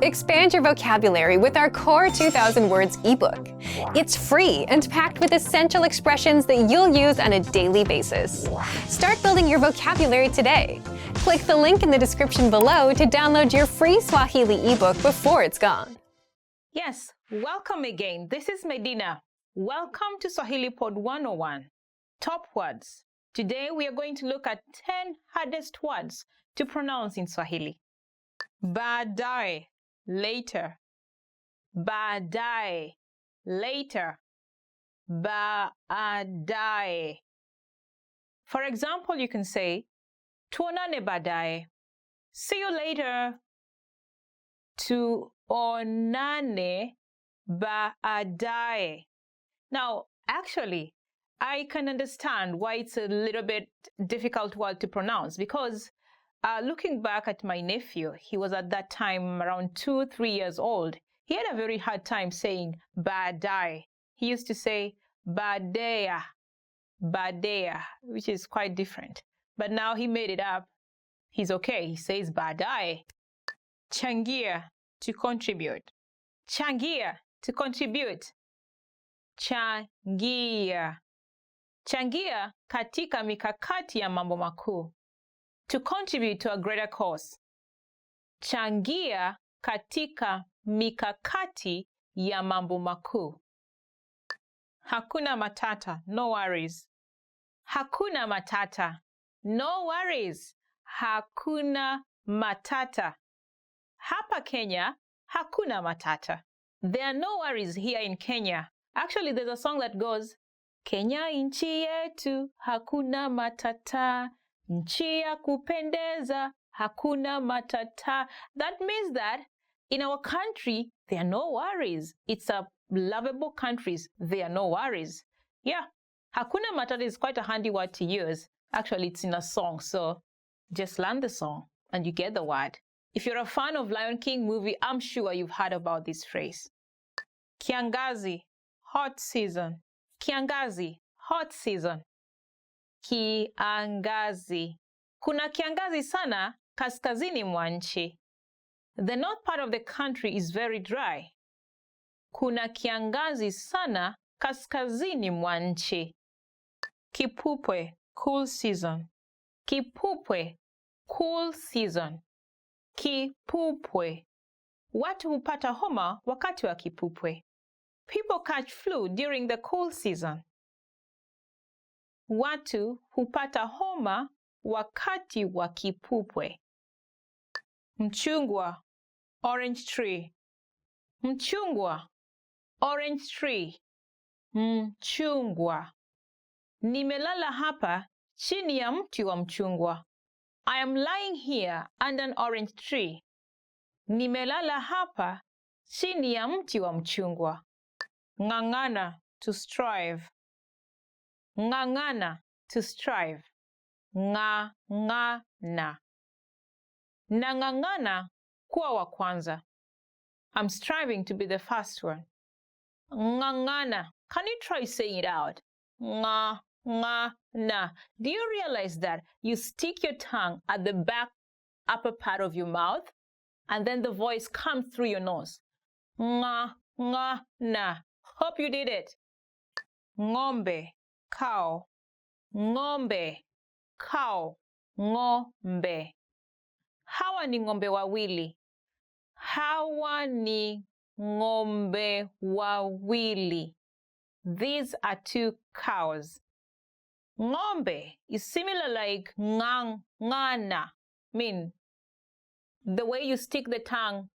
Expand your vocabulary with our Core 2000 Words ebook. It's free and packed with essential expressions that you'll use on a daily basis. Start building your vocabulary today. Click the link in the description below to download your free Swahili ebook before it's gone. Yes, welcome again. This is Medina. Welcome to Swahili Pod 101. Top words. Today we are going to look at 10 hardest words to pronounce in Swahili. Baadaye, later. Baadaye, later. Baadaye. For example, you can say, tuonane baadaye. See you later. Tuonane baadaye. Now, actually, I can understand why it's a little bit difficult word to pronounce because looking back at my nephew, he was at that time around 2-3 years old. He had a very hard time saying baadaye. He used to say baadaye, baadaye, which is quite different. But now he made it up. He's okay. He says baadaye. Changia, to contribute. Changia, to contribute. Changia. Changia katika mikakati ya mambo makuu. To contribute to a greater cause. Changia katika mikakati ya mambo makuu. Hakuna matata, no worries. Hakuna matata, no worries. Hakuna matata. Hapa Kenya, hakuna matata. There are no worries here in Kenya. Actually, there's a song that goes, Kenya nchi yetu, hakuna matata. Nchi ya kupendeza, hakuna matata. That means that in our country, there are no worries. It's a lovable country. There are no worries. Yeah, hakuna matata is quite a handy word to use. Actually, it's in a song, so just learn the song and you get the word. If you're a fan of Lion King movie, I'm sure you've heard about this phrase. Kiangazi, hot season. Kiangazi, hot season. Kiangazi. Kuna kiangazi sana kaskazini mwa nchi. The north part of the country is very dry. Kuna kiangazi sana kaskazini mwa nchi. Kipupwe, cool season. Kipupwe, cool season. Kipupwe. Watu hupata homa wakati wa kipupwe. People catch flu during the cool season. Watu hupata homa wakati wa kipupwe. Mchungwa, orange tree. Mchungwa, orange tree. Mchungwa. Nimelala hapa chini ya mti wa mchungwa. I am lying here under an orange tree. Nimelala hapa chini ya mti wa mchungwa. Ng'ang'ana, to strive. Ng'ang'ana, to strive. Ng'ang'ana. Nang'ang'ana kuwa wa kwanza. I'm striving to be the first one. Ng'ang'ana. Can you try saying it out? Ng'ang'ana. Do you realize that you stick your tongue at the back upper part of your mouth and then the voice comes through your nose? Ng'ang'ana. Hope you did it. Ng'ombe, cow. Ng'ombe, cow. Ng'ombe. Hawa ni ng'ombe wawili. Hawa ni ng'ombe wawili. These are 2 cows. Ng'ombe is similar like ng'ang'ana. Mean the way you stick the tongue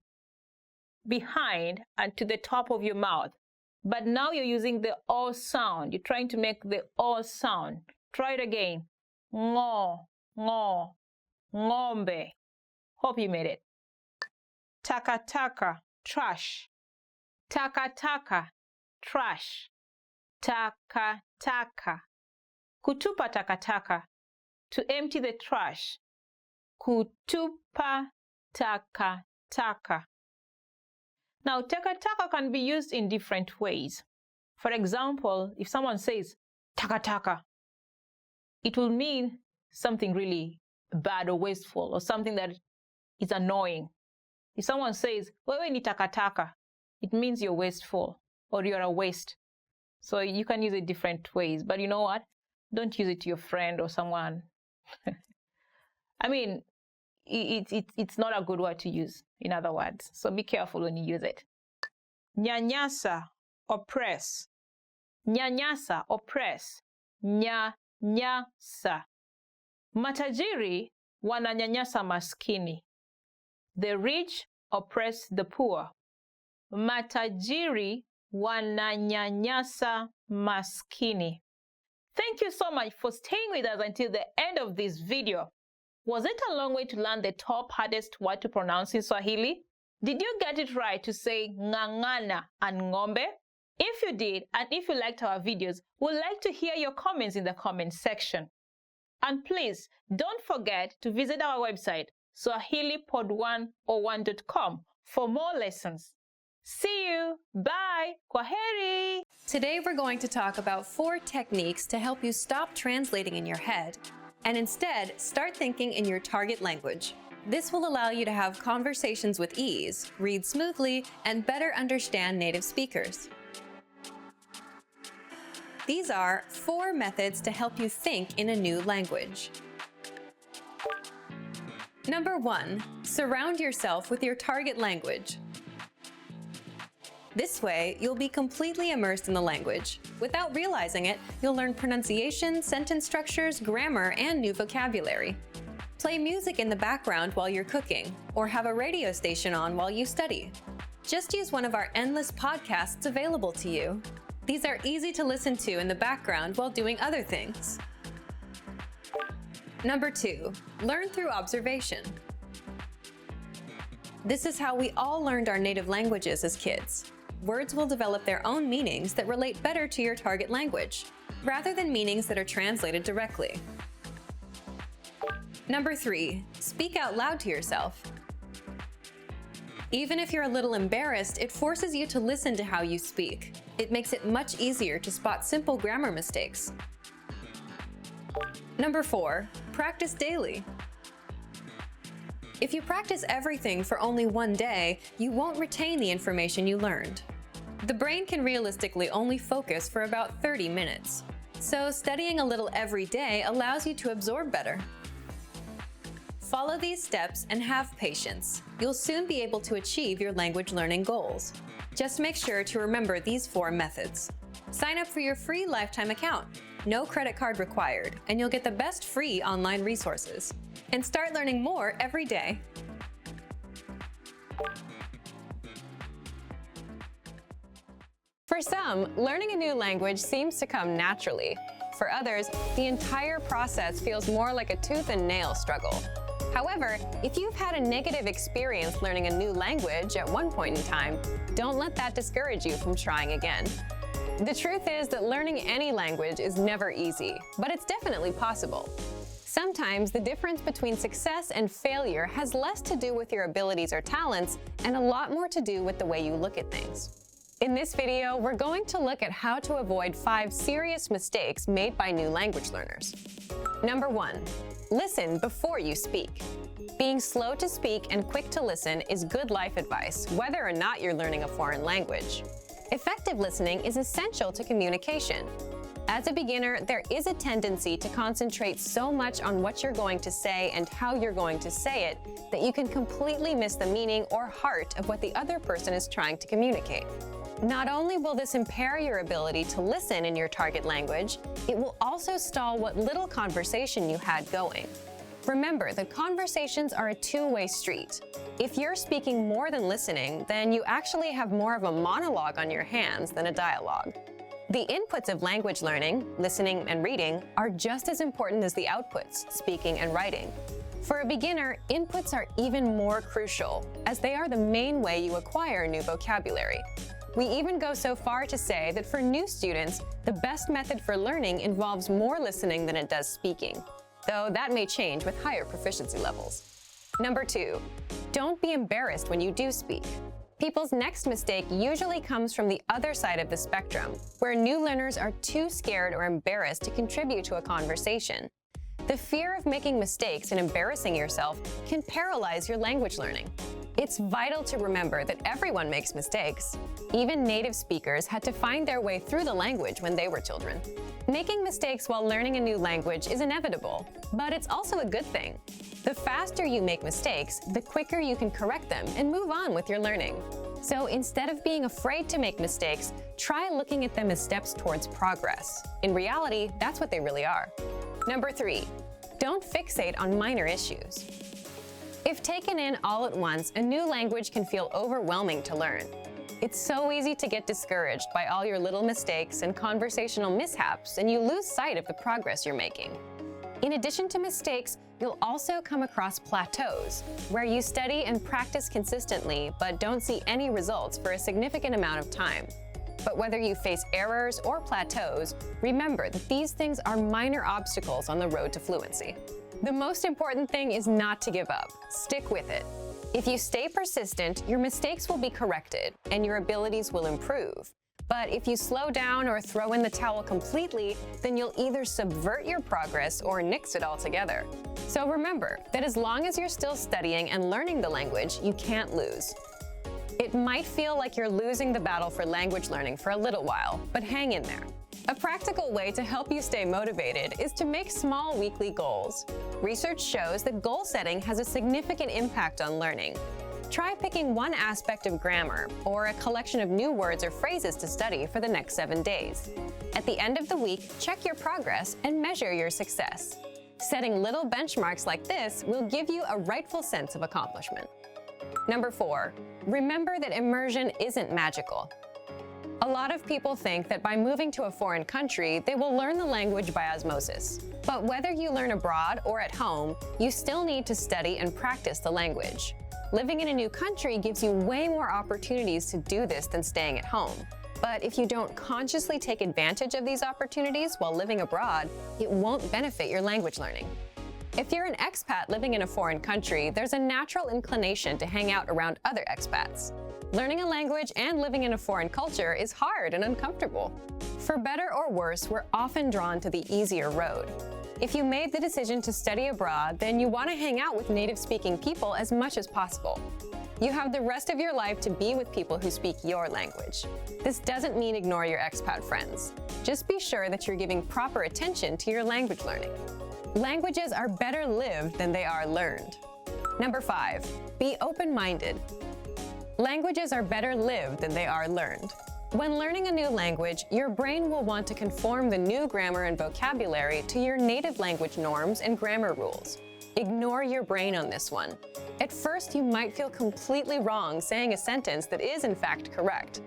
behind and to the top of your mouth. But now you're using the O sound. You're trying to make the O sound. Try it again. Ngo, ngo, ng'ombe. Hope you made it. Takataka, trash. Takataka, trash. Takataka. Kutupa takataka, to empty the trash. Kutupa takataka. Now, takataka can be used in different ways. For example, if someone says takataka, it will mean something really bad or wasteful or something that is annoying. If someone says, wewe ni takataka, it means you're wasteful or you're a waste. So you can use it different ways. But you know what? Don't use it to your friend or someone. I mean, it's not a good word to use, in other words. So be careful when you use it. Nyanyasa, oppress. Nyanyasa, oppress. Nyanyasa. Matajiri wananyanyasa maskini. The rich oppress the poor. Matajiri wananyanyasa maskini. Thank you so much for staying with us until the end of this video. Was it a long way to learn the top hardest word to pronounce in Swahili? Did you get it right to say ng'ang'ana and ng'ombe? If you did, and if you liked our videos, we'd like to hear your comments in the comment section. And please, don't forget to visit our website, swahilipod101.com, for more lessons. See you. Bye. Kwaheri. Today we're going to talk about 4 techniques to help you stop translating in your head and instead start thinking in your target language. This will allow you to have conversations with ease, read smoothly, and better understand native speakers. These are 4 methods to help you think in a new language. Number 1, surround yourself with your target language. This way, you'll be completely immersed in the language. Without realizing it, you'll learn pronunciation, sentence structures, grammar, and new vocabulary. Play music in the background while you're cooking, or have a radio station on while you study. Just use one of our endless podcasts available to you. These are easy to listen to in the background while doing other things. Number 2, learn through observation. This is how we all learned our native languages as kids. Words will develop their own meanings that relate better to your target language, rather than meanings that are translated directly. Number 3, speak out loud to yourself. Even if you're a little embarrassed, it forces you to listen to how you speak. It makes it much easier to spot simple grammar mistakes. Number 4, practice daily. If you practice everything for only one day, you won't retain the information you learned. The brain can realistically only focus for about 30 minutes. So studying a little every day allows you to absorb better. Follow these steps and have patience. You'll soon be able to achieve your language learning goals. Just make sure to remember these 4 methods. Sign up for your free lifetime account. No credit card required, and you'll get the best free online resources. And start learning more every day. For some, learning a new language seems to come naturally. For others, the entire process feels more like a tooth and nail struggle. However, if you've had a negative experience learning a new language at one point in time, don't let that discourage you from trying again. The truth is that learning any language is never easy, but it's definitely possible. Sometimes the difference between success and failure has less to do with your abilities or talents and a lot more to do with the way you look at things. In this video, we're going to look at how to avoid 5 serious mistakes made by new language learners. Number 1, listen before you speak. Being slow to speak and quick to listen is good life advice, whether or not you're learning a foreign language. Effective listening is essential to communication. As a beginner, there is a tendency to concentrate so much on what you're going to say and how you're going to say it that you can completely miss the meaning or heart of what the other person is trying to communicate. Not only will this impair your ability to listen in your target language, it will also stall what little conversation you had going. Remember that conversations are a two-way street. If you're speaking more than listening, then you actually have more of a monologue on your hands than a dialogue. The inputs of language learning, listening and reading, are just as important as the outputs, speaking and writing. For a beginner, inputs are even more crucial, as they are the main way you acquire new vocabulary. We even go so far to say that for new students, the best method for learning involves more listening than it does speaking, though that may change with higher proficiency levels. Number 2, don't be embarrassed when you do speak. People's next mistake usually comes from the other side of the spectrum, where new learners are too scared or embarrassed to contribute to a conversation. The fear of making mistakes and embarrassing yourself can paralyze your language learning. It's vital to remember that everyone makes mistakes. Even native speakers had to find their way through the language when they were children. Making mistakes while learning a new language is inevitable, but it's also a good thing. The faster you make mistakes, the quicker you can correct them and move on with your learning. So instead of being afraid to make mistakes, try looking at them as steps towards progress. In reality, that's what they really are. Number 3, don't fixate on minor issues. If taken in all at once, a new language can feel overwhelming to learn. It's so easy to get discouraged by all your little mistakes and conversational mishaps, and you lose sight of the progress you're making. In addition to mistakes, you'll also come across plateaus, where you study and practice consistently but don't see any results for a significant amount of time. But whether you face errors or plateaus, remember that these things are minor obstacles on the road to fluency. The most important thing is not to give up. Stick with it. If you stay persistent, your mistakes will be corrected and your abilities will improve. But if you slow down or throw in the towel completely, then you'll either subvert your progress or nix it altogether. So remember that as long as you're still studying and learning the language, you can't lose. It might feel like you're losing the battle for language learning for a little while, but hang in there. A practical way to help you stay motivated is to make small weekly goals. Research shows that goal setting has a significant impact on learning. Try picking one aspect of grammar or a collection of new words or phrases to study for the next 7 days. At the end of the week, check your progress and measure your success. Setting little benchmarks like this will give you a rightful sense of accomplishment. Number 4, remember that immersion isn't magical. A lot of people think that by moving to a foreign country, they will learn the language by osmosis. But whether you learn abroad or at home, you still need to study and practice the language. Living in a new country gives you way more opportunities to do this than staying at home. But if you don't consciously take advantage of these opportunities while living abroad, it won't benefit your language learning. If you're an expat living in a foreign country, there's a natural inclination to hang out around other expats. Learning a language and living in a foreign culture is hard and uncomfortable. For better or worse, we're often drawn to the easier road. If you made the decision to study abroad, then you want to hang out with native-speaking people as much as possible. You have the rest of your life to be with people who speak your language. This doesn't mean ignore your expat friends. Just be sure that you're giving proper attention to your language learning. Languages are better lived than they are learned. Number 5, be open-minded. Languages are better lived than they are learned. When learning a new language, your brain will want to conform the new grammar and vocabulary to your native language norms and grammar rules. Ignore your brain on this one. At first, you might feel completely wrong saying a sentence that is in fact correct.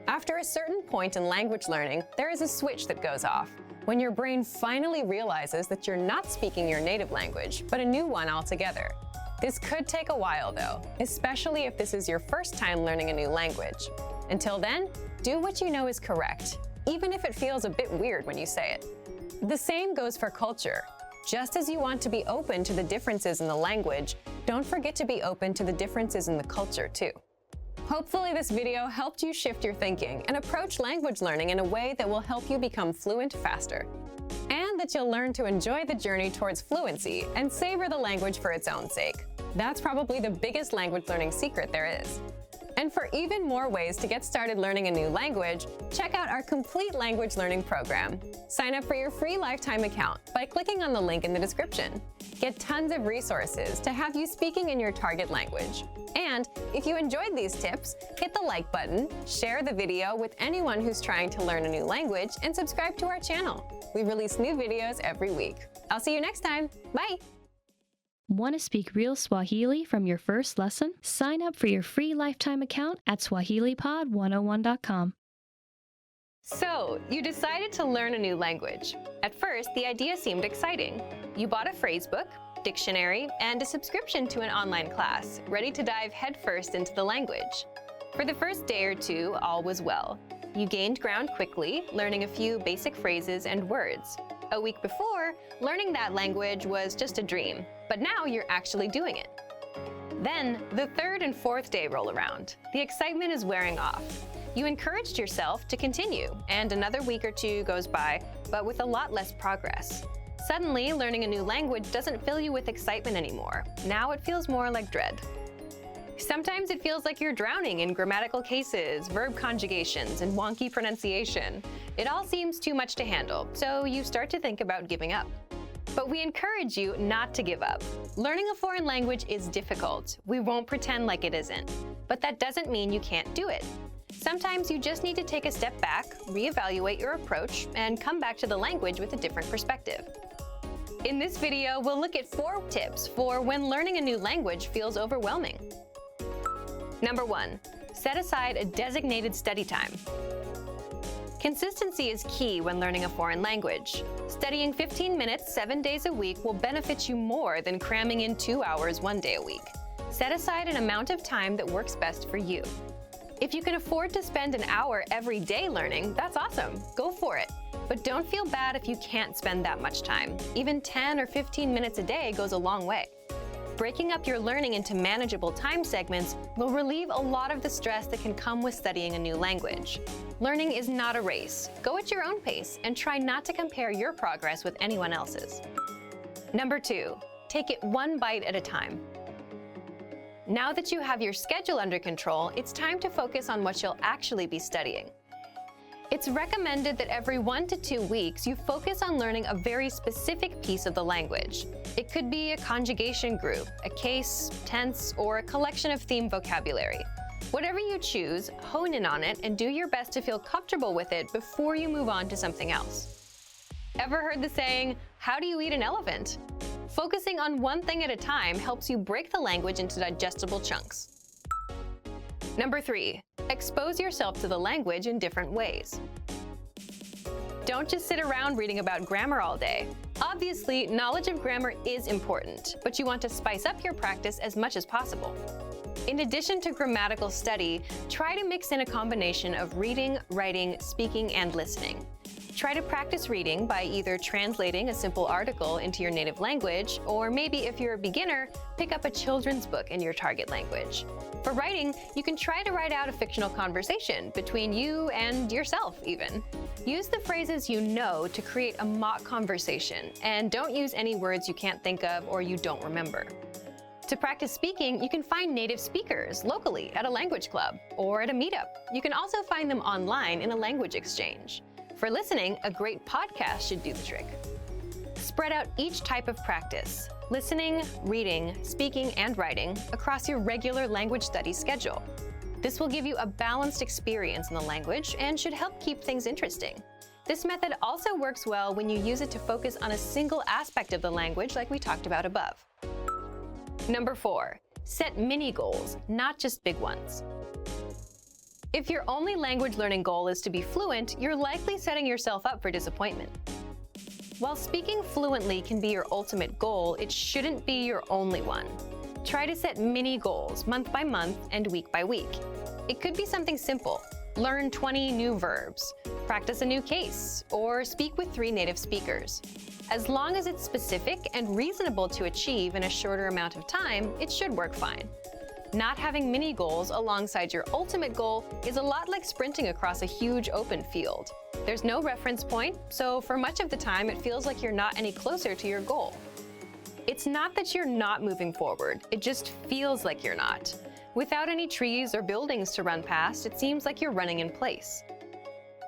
After a certain point in language learning, there is a switch that goes off, when your brain finally realizes that you're not speaking your native language, but a new one altogether. This could take a while though, especially if this is your first time learning a new language. Until then, do what you know is correct, even if it feels a bit weird when you say it. The same goes for culture. Just as you want to be open to the differences in the language, don't forget to be open to the differences in the culture too. Hopefully this video helped you shift your thinking and approach language learning in a way that will help you become fluent faster. And that you'll learn to enjoy the journey towards fluency and savor the language for its own sake. That's probably the biggest language learning secret there is. And for even more ways to get started learning a new language, check out our complete language learning program. Sign up for your free lifetime account by clicking on the link in the description. Get tons of resources to have you speaking in your target language. And if you enjoyed these tips, hit the like button, share the video with anyone who's trying to learn a new language, and subscribe to our channel. We release new videos every week. I'll see you next time. Bye! Want to speak real Swahili from your first lesson? Sign up for your free lifetime account at SwahiliPod101.com. So, you decided to learn a new language. At first, the idea seemed exciting. You bought a phrasebook, dictionary, and a subscription to an online class, ready to dive headfirst into the language. For the first day or two, all was well. You gained ground quickly, learning a few basic phrases and words. A week before, learning that language was just a dream, but now you're actually doing it. Then, the third and fourth day roll around. The excitement is wearing off. You encouraged yourself to continue, and another week or two goes by, but with a lot less progress. Suddenly, learning a new language doesn't fill you with excitement anymore. Now it feels more like dread. Sometimes it feels like you're drowning in grammatical cases, verb conjugations, and wonky pronunciation. It all seems too much to handle, so you start to think about giving up. But we encourage you not to give up. Learning a foreign language is difficult. We won't pretend like it isn't. But that doesn't mean you can't do it. Sometimes you just need to take a step back, reevaluate your approach, and come back to the language with a different perspective. In this video, we'll look at 4 tips for when learning a new language feels overwhelming. Number 1, set aside a designated study time. Consistency is key when learning a foreign language. Studying 15 minutes 7 days a week will benefit you more than cramming in 2 hours 1 day a week. Set aside an amount of time that works best for you. If you can afford to spend an hour every day learning, that's awesome. Go for it. But don't feel bad if you can't spend that much time. Even 10 or 15 minutes a day goes a long way. Breaking up your learning into manageable time segments will relieve a lot of the stress that can come with studying a new language. Learning is not a race. Go at your own pace and try not to compare your progress with anyone else's. Number 2, take it one bite at a time. Now that you have your schedule under control, it's time to focus on what you'll actually be studying. It's recommended that every 1 to 2 weeks you focus on learning a very specific piece of the language. It could be a conjugation group, a case, tense, or a collection of theme vocabulary. Whatever you choose, hone in on it and do your best to feel comfortable with it before you move on to something else. Ever heard the saying, "How do you eat an elephant?" Focusing on one thing at a time helps you break the language into digestible chunks. Number 3, expose yourself to the language in different ways. Don't just sit around reading about grammar all day. Obviously, knowledge of grammar is important, but you want to spice up your practice as much as possible. In addition to grammatical study, try to mix in a combination of reading, writing, speaking, and listening. Try to practice reading by either translating a simple article into your native language, or maybe if you're a beginner, pick up a children's book in your target language. For writing, you can try to write out a fictional conversation between you and yourself even. Use the phrases you know to create a mock conversation, and don't use any words you can't think of or you don't remember. To practice speaking, you can find native speakers locally at a language club or at a meetup. You can also find them online in a language exchange. For listening, a great podcast should do the trick. Spread out each type of practice, listening, reading, speaking, and writing, across your regular language study schedule. This will give you a balanced experience in the language and should help keep things interesting. This method also works well when you use it to focus on a single aspect of the language like we talked about above. Number 4, set mini goals, not just big ones. If your only language learning goal is to be fluent, you're likely setting yourself up for disappointment. While speaking fluently can be your ultimate goal, it shouldn't be your only one. Try to set mini goals month by month and week by week. It could be something simple. Learn 20 new verbs, practice a new case, or speak with 3 native speakers. As long as it's specific and reasonable to achieve in a shorter amount of time, it should work fine. Not having mini goals alongside your ultimate goal is a lot like sprinting across a huge open field. There's no reference point, so for much of the time it feels like you're not any closer to your goal. It's not that you're not moving forward, it just feels like you're not. Without any trees or buildings to run past, it seems like you're running in place.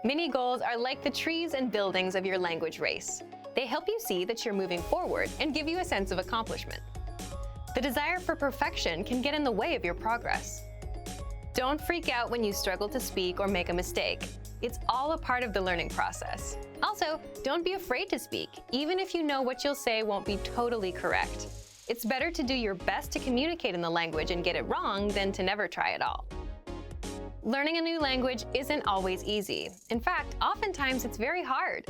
Mini goals are like the trees and buildings of your language race. They help you see that you're moving forward and give you a sense of accomplishment. The desire for perfection can get in the way of your progress. Don't freak out when you struggle to speak or make a mistake. It's all a part of the learning process. Also, don't be afraid to speak, even if you know what you'll say won't be totally correct. It's better to do your best to communicate in the language and get it wrong than to never try at all. Learning a new language isn't always easy. In fact, oftentimes it's very hard.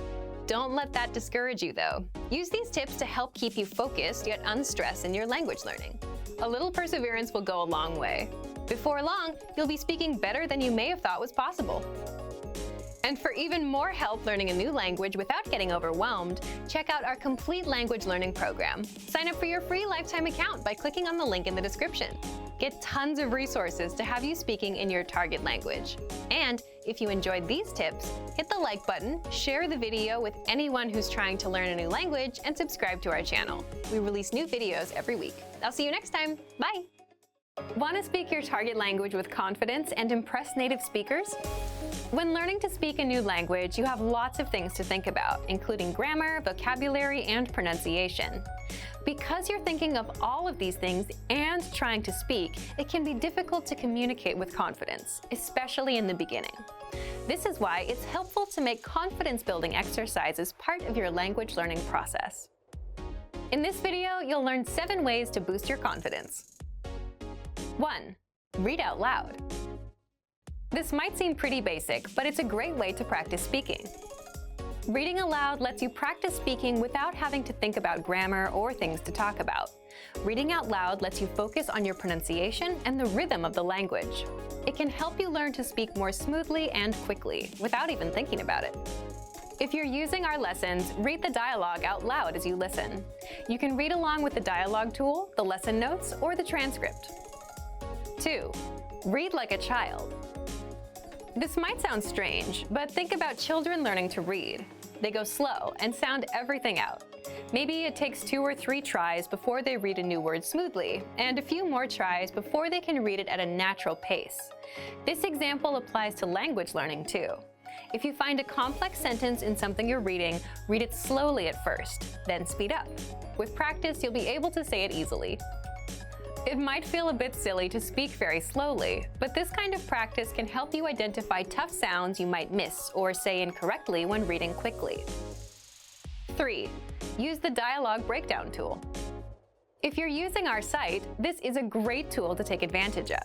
Don't let that discourage you, though. Use these tips to help keep you focused yet unstressed in your language learning. A little perseverance will go a long way. Before long, you'll be speaking better than you may have thought was possible. And for even more help learning a new language without getting overwhelmed, check out our complete language learning program. Sign up for your free lifetime account by clicking on the link in the description. Get tons of resources to have you speaking in your target language. And if you enjoyed these tips, hit the like button, share the video with anyone who's trying to learn a new language, and subscribe to our channel. We release new videos every week. I'll see you next time. Bye! Want to speak your target language with confidence and impress native speakers? When learning to speak a new language, you have lots of things to think about, including grammar, vocabulary, and pronunciation. Because you're thinking of all of these things and trying to speak, it can be difficult to communicate with confidence, especially in the beginning. This is why it's helpful to make confidence-building exercises part of your language learning process. In this video, you'll learn 7 ways to boost your confidence. 1. Read out loud. This might seem pretty basic, but it's a great way to practice speaking. Reading aloud lets you practice speaking without having to think about grammar or things to talk about. Reading out loud lets you focus on your pronunciation and the rhythm of the language. It can help you learn to speak more smoothly and quickly, without even thinking about it. If you're using our lessons, read the dialogue out loud as you listen. You can read along with the dialogue tool, the lesson notes, or the transcript. 2. Read like a child. This might sound strange, but think about children learning to read. They go slow and sound everything out. Maybe it takes 2 or 3 tries before they read a new word smoothly, and a few more tries before they can read it at a natural pace. This example applies to language learning too. If you find a complex sentence in something you're reading, read it slowly at first, then speed up. With practice, you'll be able to say it easily. It might feel a bit silly to speak very slowly, but this kind of practice can help you identify tough sounds you might miss or say incorrectly when reading quickly. 3. Use the dialogue breakdown tool. If you're using our site, this is a great tool to take advantage of.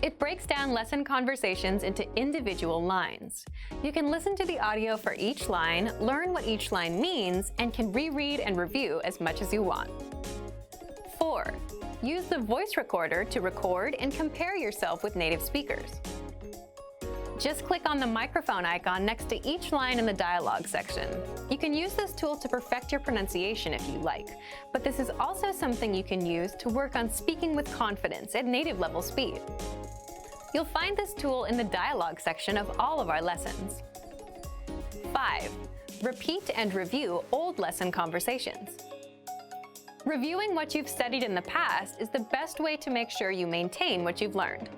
It breaks down lesson conversations into individual lines. You can listen to the audio for each line, learn what each line means, and can reread and review as much as you want. 4. Use the voice recorder to record and compare yourself with native speakers. Just click on the microphone icon next to each line in the dialogue section. You can use this tool to perfect your pronunciation if you like, but this is also something you can use to work on speaking with confidence at native level speed. You'll find this tool in the dialogue section of all of our lessons. 5. Repeat and review old lesson conversations. Reviewing what you've studied in the past is the best way to make sure you maintain what you've learned.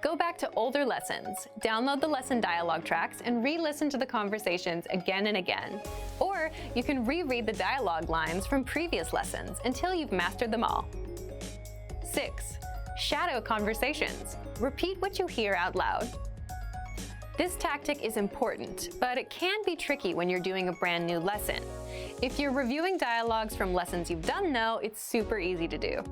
Go back to older lessons, download the lesson dialogue tracks, and re-listen to the conversations again and again. Or you can reread the dialogue lines from previous lessons until you've mastered them all. 6. Shadow conversations. Repeat what you hear out loud. This tactic is important, but it can be tricky when you're doing a brand new lesson. If you're reviewing dialogues from lessons you've done though, it's super easy to do.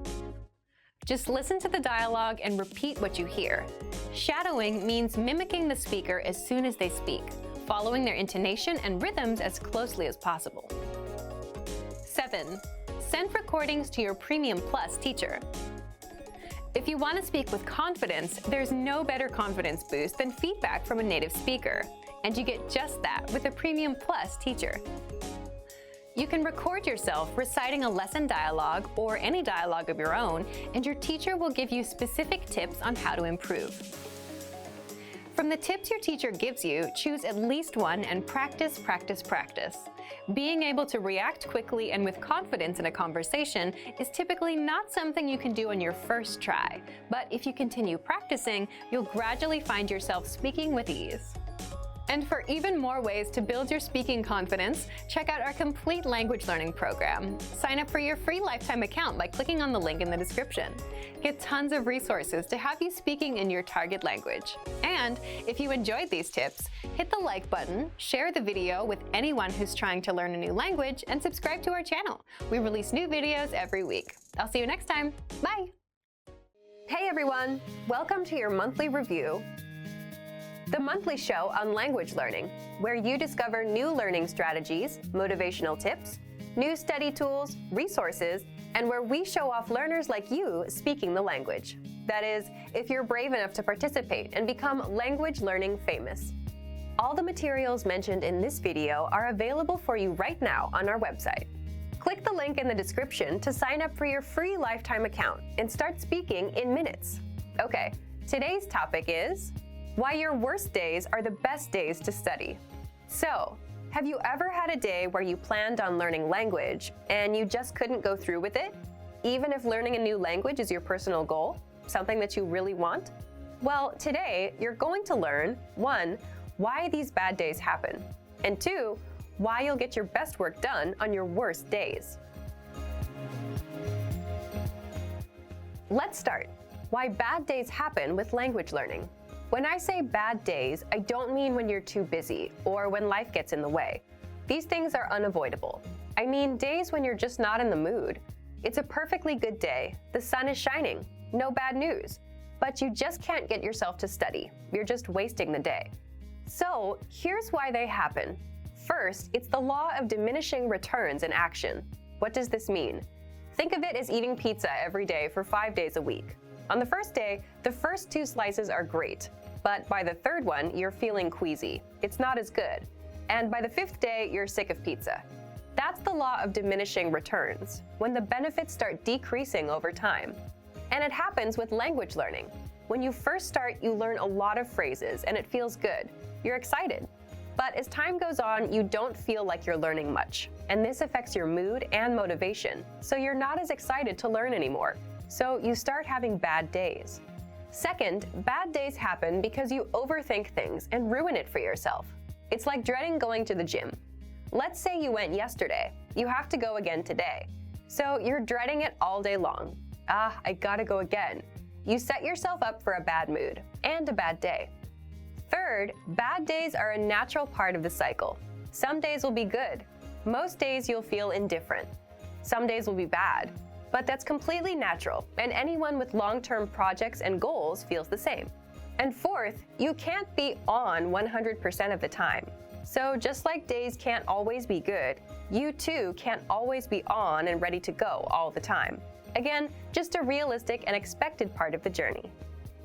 Just listen to the dialogue and repeat what you hear. Shadowing means mimicking the speaker as soon as they speak, following their intonation and rhythms as closely as possible. 7. Send recordings to your Premium Plus teacher. If you want to speak with confidence, there's no better confidence boost than feedback from a native speaker, and you get just that with a Premium Plus teacher. You can record yourself reciting a lesson dialogue or any dialogue of your own, and your teacher will give you specific tips on how to improve. From the tips your teacher gives you, choose at least one and practice, practice, practice. Being able to react quickly and with confidence in a conversation is typically not something you can do on your first try, but if you continue practicing, you'll gradually find yourself speaking with ease. And for even more ways to build your speaking confidence, check out our complete language learning program. Sign up for your free lifetime account by clicking on the link in the description. Get tons of resources to have you speaking in your target language. And if you enjoyed these tips, hit the like button, share the video with anyone who's trying to learn a new language, and subscribe to our channel. We release new videos every week. I'll see you next time. Bye! Hey everyone! Welcome to your monthly review, the monthly show on language learning, where you discover new learning strategies, motivational tips, new study tools, resources, and where we show off learners like you speaking the language. That is, if you're brave enough to participate and become language learning famous. All the materials mentioned in this video are available for you right now on our website. Click the link in the description to sign up for your free lifetime account and start speaking in minutes. Okay, today's topic is why your worst days are the best days to study. So, have you ever had a day where you planned on learning language and you just couldn't go through with it? even if learning a new language is your personal goal, something that you really want? Well, today you're going to learn 1. Why these bad days happen, and 2. Why you'll get your best work done on your worst days. Let's start. Why bad days happen with language learning. When I say bad days, I don't mean when you're too busy or when life gets in the way. These things are unavoidable. I mean days when you're just not in the mood. It's a perfectly good day, the sun is shining, no bad news, but you just can't get yourself to study. You're just wasting the day. So here's why they happen. First, it's the law of diminishing returns in action. What does this mean? Think of it as eating pizza every day for 5 days a week. On the first day, the first 2 slices are great, but by the third one, you're feeling queasy. It's not as good. And by the 5th day, you're sick of pizza. That's the law of diminishing returns, when the benefits start decreasing over time. And it happens with language learning. When you first start, you learn a lot of phrases and it feels good. You're excited. But as time goes on, you don't feel like you're learning much. And this affects your mood and motivation, so you're not as excited to learn anymore. So you start having bad days. Second, bad days happen because you overthink things and ruin it for yourself. It's like dreading going to the gym. Let's say you went yesterday. You have to go again today. So you're dreading it all day long. I gotta go again. You set yourself up for a bad mood and a bad day. Third, bad days are a natural part of the cycle. Some days will be good. Most days you'll feel indifferent. Some days will be bad. But that's completely natural, and anyone with long-term projects and goals feels the same. And fourth, you can't be on 100% of the time. So just like days can't always be good, you too can't always be on and ready to go all the time. Again, just a realistic and expected part of the journey.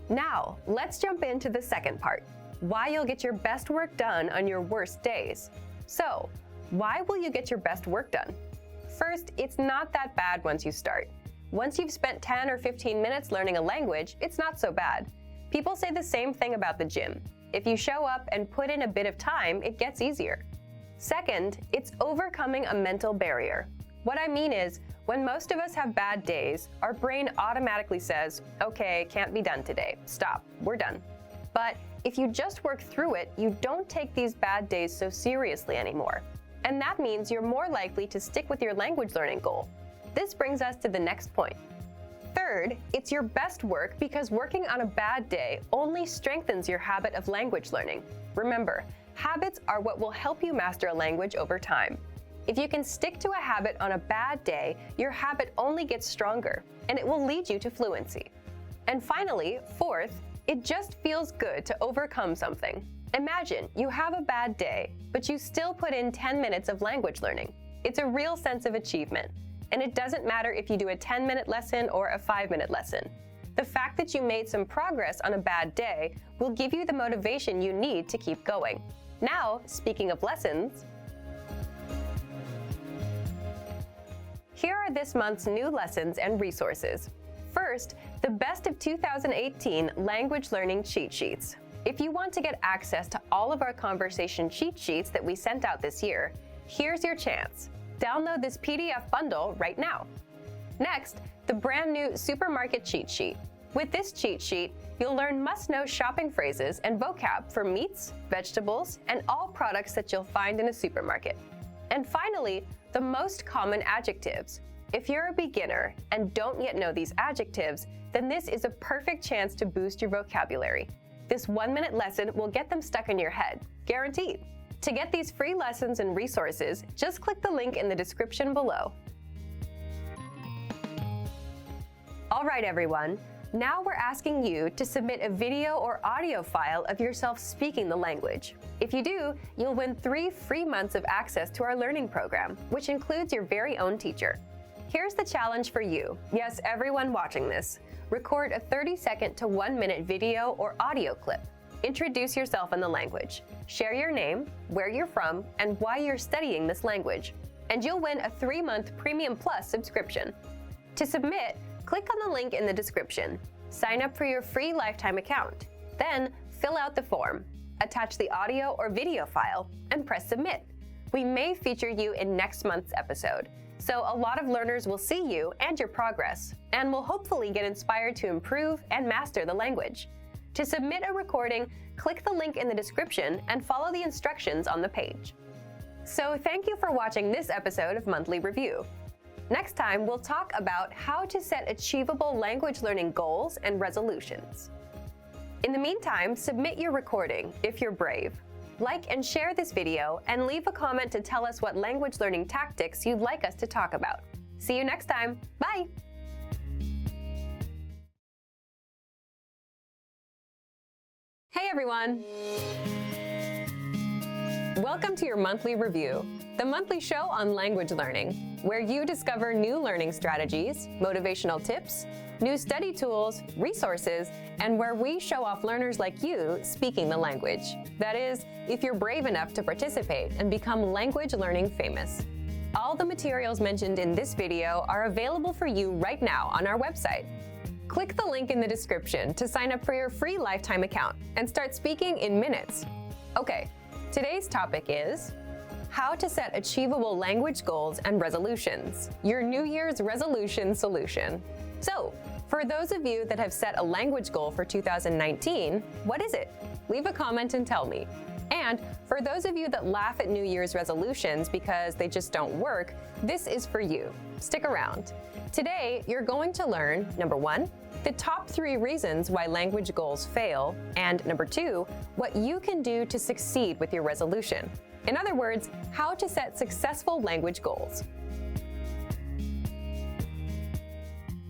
Now, let's jump into the second part, why you'll get your best work done on your worst days. So, why will you get your best work done? First, it's not that bad once you start. Once you've spent 10 or 15 minutes learning a language, it's not so bad. People say the same thing about the gym. If you show up and put in a bit of time, it gets easier. Second, it's overcoming a mental barrier. What I mean is, when most of us have bad days, our brain automatically says, okay, can't be done today. Stop, we're done. But if you just work through it, you don't take these bad days so seriously anymore. And that means you're more likely to stick with your language learning goal. This brings us to the next point. Third, it's your best work because working on a bad day only strengthens your habit of language learning. Remember, habits are what will help you master a language over time. If you can stick to a habit on a bad day, your habit only gets stronger, and it will lead you to fluency. And finally, fourth, it just feels good to overcome something. Imagine you have a bad day, but you still put in 10 minutes of language learning. It's a real sense of achievement. And it doesn't matter if you do a 10-minute lesson or a 5-minute lesson. The fact that you made some progress on a bad day will give you the motivation you need to keep going. Now, speaking of lessons, here are this month's new lessons and resources. First, the Best of 2018 Language Learning Cheat Sheets. If you want to get access to all of our conversation cheat sheets that we sent out this year, here's your chance. Download this PDF bundle right now. Next, the brand new Supermarket Cheat Sheet. With this cheat sheet, you'll learn must-know shopping phrases and vocab for meats, vegetables, and all products that you'll find in a supermarket. And finally, the most common adjectives. If you're a beginner and don't yet know these adjectives, then this is a perfect chance to boost your vocabulary. This 1-minute lesson will get them stuck in your head, guaranteed. To get these free lessons and resources, just click the link in the description below. All right, everyone. Now we're asking you to submit a video or audio file of yourself speaking the language. If you do, you'll win 3 free months of access to our learning program, which includes your very own teacher. Here's the challenge for you. Yes, everyone watching this. Record a 30-second to 1-minute video or audio clip. Introduce yourself in the language. Share your name, where you're from, and why you're studying this language. And you'll win a 3-month Premium Plus subscription. To submit, click on the link in the description. Sign up for your free lifetime account. Then, fill out the form. Attach the audio or video file, and press submit. We may feature you in next month's episode. So a lot of learners will see you and your progress, and will hopefully get inspired to improve and master the language. To submit a recording, click the link in the description and follow the instructions on the page. So thank you for watching this episode of Monthly Review. Next time, we'll talk about how to set achievable language learning goals and resolutions. In the meantime, submit your recording if you're brave. Like and share this video, and leave a comment to tell us what language learning tactics you'd like us to talk about. See you next time. Bye! Hey everyone! Welcome to your Monthly Review, the monthly show on language learning, where you discover new learning strategies, motivational tips, new study tools, resources, and where we show off learners like you speaking the language. That is, if you're brave enough to participate and become language learning famous. All the materials mentioned in this video are available for you right now on our website. Click the link in the description to sign up for your free lifetime account and start speaking in minutes. Okay, today's topic is how to set achievable language goals and resolutions, your New Year's resolution solution. So, for those of you that have set a language goal for 2019, what is it? Leave a comment and tell me. And for those of you that laugh at New Year's resolutions because they just don't work, this is for you. Stick around. Today, you're going to learn, number 1, the top 3 reasons why language goals fail, and number 2, what you can do to succeed with your resolution. In other words, how to set successful language goals.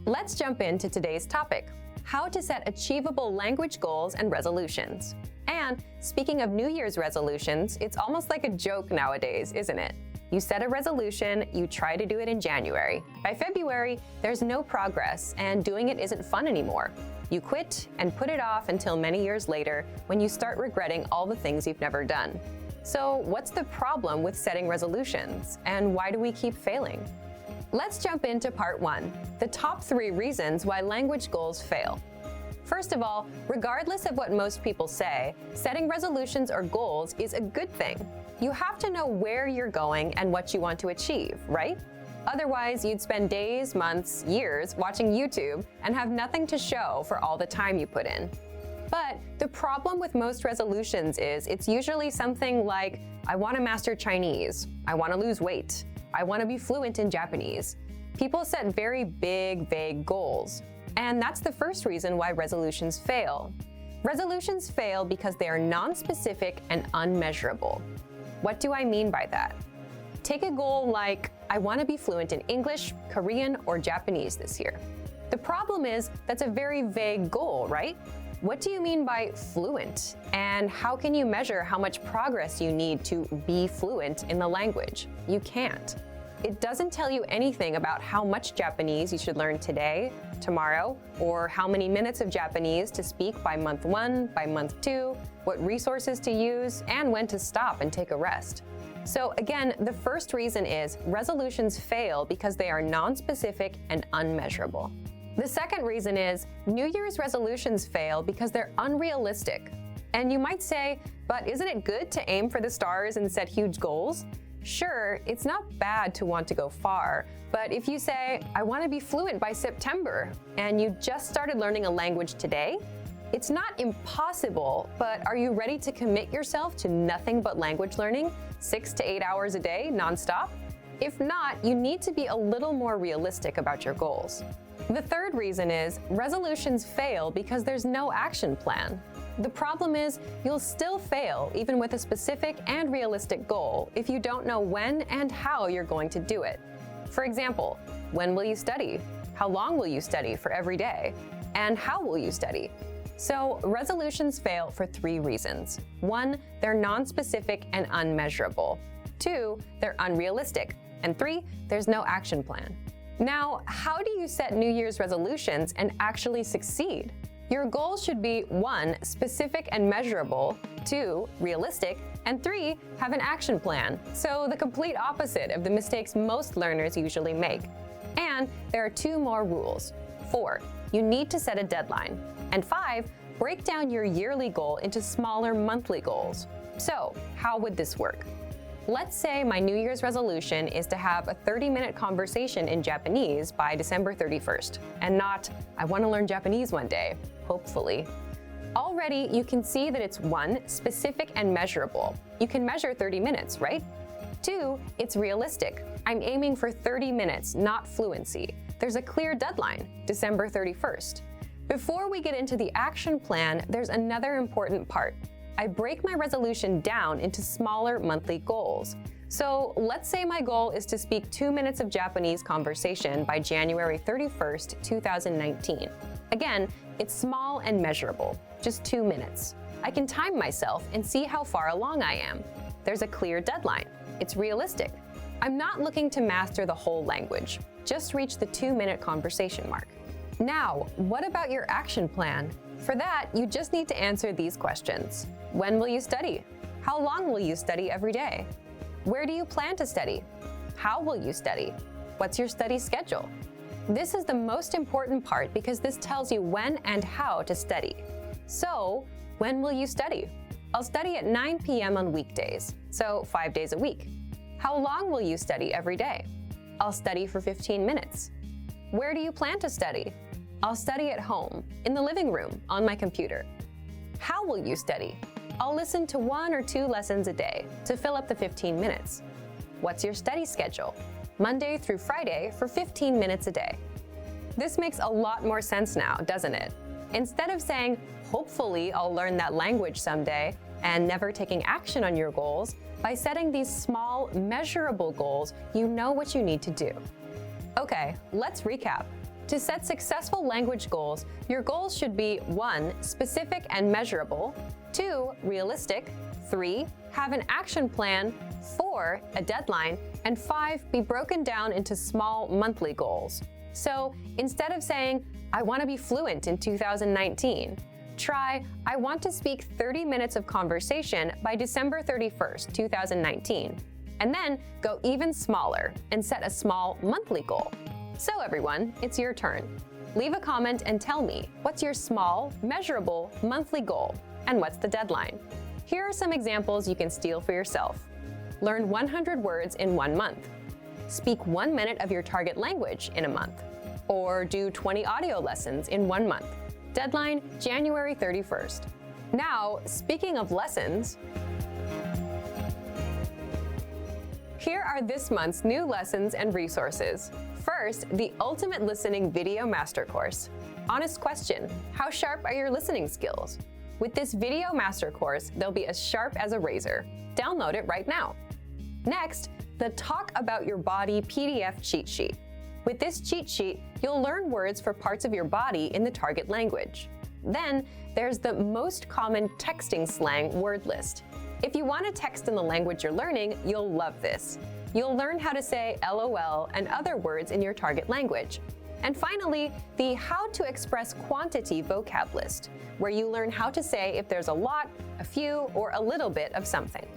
Let's jump into today's topic, how to set achievable language goals and resolutions. And speaking of New Year's resolutions, it's almost like a joke nowadays, isn't it? You set a resolution, you try to do it in January. By February, there's no progress, and doing it isn't fun anymore. You quit and put it off until many years later when you start regretting all the things you've never done. So what's the problem with setting resolutions, and why do we keep failing? Let's jump into part 1, the top 3 reasons why language goals fail. First of all, regardless of what most people say, setting resolutions or goals is a good thing. You have to know where you're going and what you want to achieve, right? Otherwise, you'd spend days, months, years watching YouTube and have nothing to show for all the time you put in. But the problem with most resolutions is it's usually something like, I want to master Chinese, I want to lose weight, I want to be fluent in Japanese. People set very big, vague goals. And that's the first reason why resolutions fail. Resolutions fail because they are non-specific and unmeasurable. What do I mean by that? Take a goal like, I want to be fluent in English, Korean, or Japanese this year. The problem is that's a very vague goal, right? What do you mean by fluent? And how can you measure how much progress you need to be fluent in the language? You can't. It doesn't tell you anything about how much Japanese you should learn today, tomorrow, or how many minutes of Japanese to speak by month 1, by month 2, what resources to use, and when to stop and take a rest. So again, the first reason is resolutions fail because they are non-specific and unmeasurable. The second reason is New Year's resolutions fail because they're unrealistic. And you might say, but isn't it good to aim for the stars and set huge goals? Sure, it's not bad to want to go far, but if you say, I want to be fluent by September, and you just started learning a language today, it's not impossible, but are you ready to commit yourself to nothing but language learning, 6 to 8 hours a day, nonstop? If not, you need to be a little more realistic about your goals. The third reason is resolutions fail because there's no action plan. The problem is you'll still fail even with a specific and realistic goal if you don't know when and how you're going to do it. For example, when will you study? How long will you study for every day? And how will you study? So resolutions fail for 3 reasons. 1, they're non-specific and unmeasurable. 2, they're unrealistic. And 3, there's no action plan. Now, how do you set New Year's resolutions and actually succeed? Your goals should be 1, specific and measurable, 2, realistic, and 3, have an action plan. So the complete opposite of the mistakes most learners usually make. And there are 2 more rules. 4, you need to set a deadline. And 5, break down your yearly goal into smaller monthly goals. So, how would this work? Let's say my New Year's resolution is to have a 30-minute conversation in Japanese by December 31st, and not, I want to learn Japanese one day, hopefully. Already, you can see that it's 1, specific and measurable. You can measure 30 minutes, right? 2, it's realistic. I'm aiming for 30 minutes, not fluency. There's a clear deadline, December 31st. Before we get into the action plan, there's another important part. I break my resolution down into smaller monthly goals. So let's say my goal is to speak 2 minutes of Japanese conversation by January 31st, 2019. Again, it's small and measurable, just 2 minutes. I can time myself and see how far along I am. There's a clear deadline. It's realistic. I'm not looking to master the whole language, just reach the 2-minute conversation mark. Now, what about your action plan? For that, you just need to answer these questions. When will you study? How long will you study every day? Where do you plan to study? How will you study? What's your study schedule? This is the most important part because this tells you when and how to study. So, when will you study? I'll study at 9 p.m. on weekdays, so 5 days a week. How long will you study every day? I'll study for 15 minutes. Where do you plan to study? I'll study at home, in the living room, on my computer. How will you study? I'll listen to 1 or 2 lessons a day to fill up the 15 minutes. What's your study schedule? Monday through Friday for 15 minutes a day. This makes a lot more sense now, doesn't it? Instead of saying, hopefully I'll learn that language someday, and never taking action on your goals, by setting these small, measurable goals, you know what you need to do. Okay, let's recap. To set successful language goals, your goals should be 1, specific and measurable, 2, realistic, 3, have an action plan, 4, a deadline, and 5, be broken down into small monthly goals. So instead of saying, I want to be fluent in 2019, try, I want to speak 30 minutes of conversation by December 31st, 2019. And then go even smaller and set a small monthly goal. So everyone, it's your turn. Leave a comment and tell me, what's your small, measurable monthly goal? And what's the deadline? Here are some examples you can steal for yourself. Learn 100 words in 1 month. Speak 1 minute of your target language in a month. Or do 20 audio lessons in 1 month. Deadline, January 31st. Now, speaking of lessons, here are this month's new lessons and resources. First, the Ultimate Listening Video Master Course. Honest question, how sharp are your listening skills? With this video master course, they'll be as sharp as a razor. Download it right now. Next, the Talk About Your Body PDF cheat sheet. With this cheat sheet, you'll learn words for parts of your body in the target language. Then, there's the most common texting slang word list. If you want to text in the language you're learning, you'll love this. You'll learn how to say LOL and other words in your target language. And finally, the How to Express Quantity vocab list, where you learn how to say if there's a lot, a few, or a little bit of something.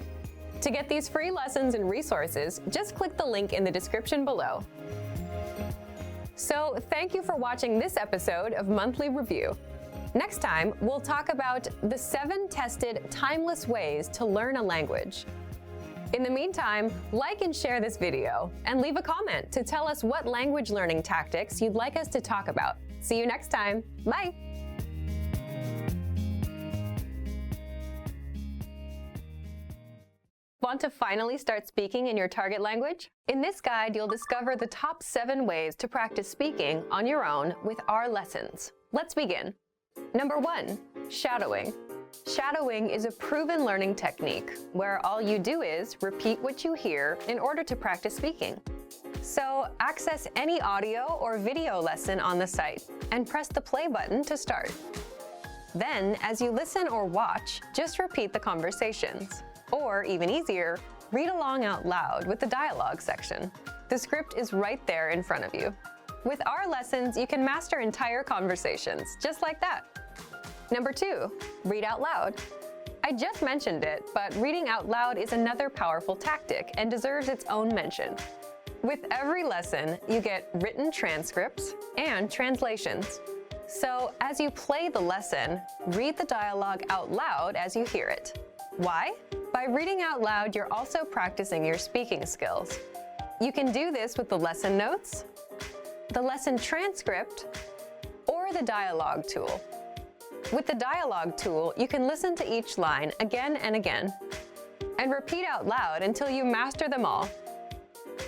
To get these free lessons and resources, just click the link in the description below. So, thank you for watching this episode of Monthly Review. Next time, we'll talk about the 7 tested, timeless ways to learn a language. In the meantime, like and share this video, and leave a comment to tell us what language learning tactics you'd like us to talk about. See you next time. Bye! Want to finally start speaking in your target language? In this guide, you'll discover the top 7 ways to practice speaking on your own with our lessons. Let's begin. Number 1, shadowing. Shadowing is a proven learning technique where all you do is repeat what you hear in order to practice speaking. So access any audio or video lesson on the site and press the play button to start. Then, as you listen or watch, just repeat the conversations. Or, even easier, read along out loud with the dialogue section. The script is right there in front of you. With our lessons, you can master entire conversations, just like that. Number 2, read out loud. I just mentioned it, but reading out loud is another powerful tactic and deserves its own mention. With every lesson, you get written transcripts and translations. So, as you play the lesson, read the dialogue out loud as you hear it. Why? By reading out loud, you're also practicing your speaking skills. You can do this with the lesson notes, the lesson transcript, or the dialogue tool. With the dialogue tool, you can listen to each line again and again, and repeat out loud until you master them all.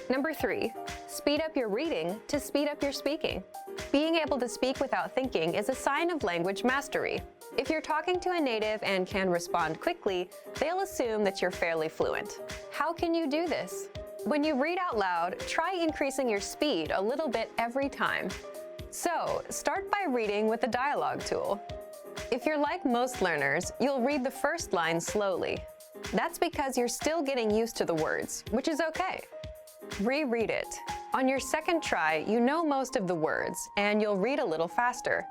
Number 3, speed up your reading to speed up your speaking. Being able to speak without thinking is a sign of language mastery. If you're talking to a native and can respond quickly, they'll assume that you're fairly fluent. How can you do this? When you read out loud, try increasing your speed a little bit every time. So, start by reading with the dialogue tool. If you're like most learners, you'll read the first line slowly. That's because you're still getting used to the words, which is okay. Reread it. On your second try, you know most of the words, and you'll read a little faster.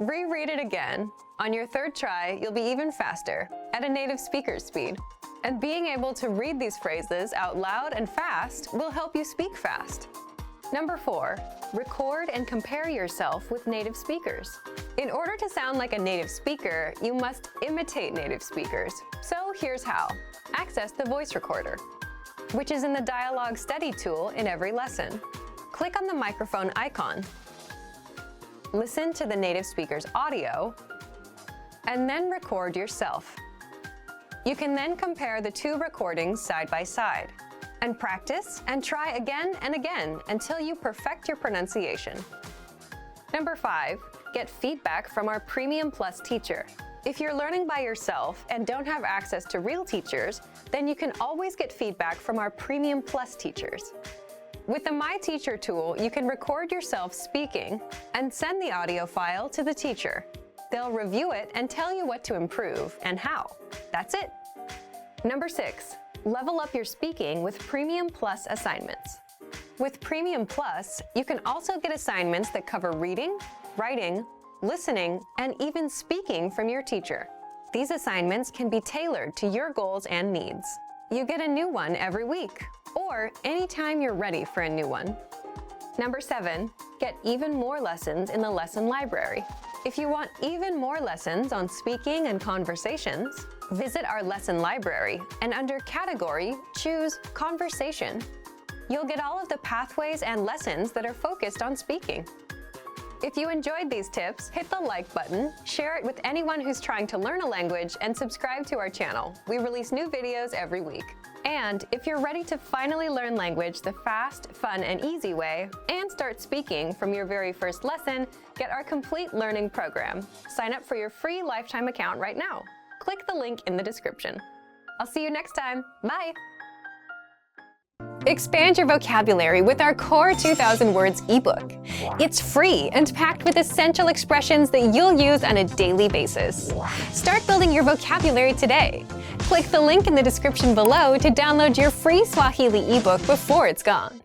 Reread it again. On your third try, you'll be even faster, at a native speaker's speed. And being able to read these phrases out loud and fast will help you speak fast. Number 4, record and compare yourself with native speakers. In order to sound like a native speaker, you must imitate native speakers. So here's how. Access the voice recorder, which is in the dialogue study tool in every lesson. Click on the microphone icon. Listen to the native speaker's audio, and then record yourself. You can then compare the 2 recordings side by side, and practice and try again and again until you perfect your pronunciation. Number 5, get feedback from our Premium Plus teacher. If you're learning by yourself and don't have access to real teachers, then you can always get feedback from our Premium Plus teachers. With the My Teacher tool, you can record yourself speaking and send the audio file to the teacher. They'll review it and tell you what to improve and how. That's it. Number 6, level up your speaking with Premium Plus assignments. With Premium Plus, you can also get assignments that cover reading, writing, listening, and even speaking from your teacher. These assignments can be tailored to your goals and needs. You get a new one every week, or anytime you're ready for a new one. Number 7, get even more lessons in the lesson library. If you want even more lessons on speaking and conversations, visit our lesson library and under Category, choose Conversation. You'll get all of the pathways and lessons that are focused on speaking. If you enjoyed these tips, hit the like button, share it with anyone who's trying to learn a language, and subscribe to our channel. We release new videos every week. And if you're ready to finally learn language the fast, fun, and easy way, and start speaking from your very first lesson, get our complete learning program. Sign up for your free lifetime account right now. Click the link in the description. I'll see you next time. Bye! Expand your vocabulary with our Core 2000 Words ebook. It's free and packed with essential expressions that you'll use on a daily basis. Start building your vocabulary today. Click the link in the description below to download your free Swahili ebook before it's gone.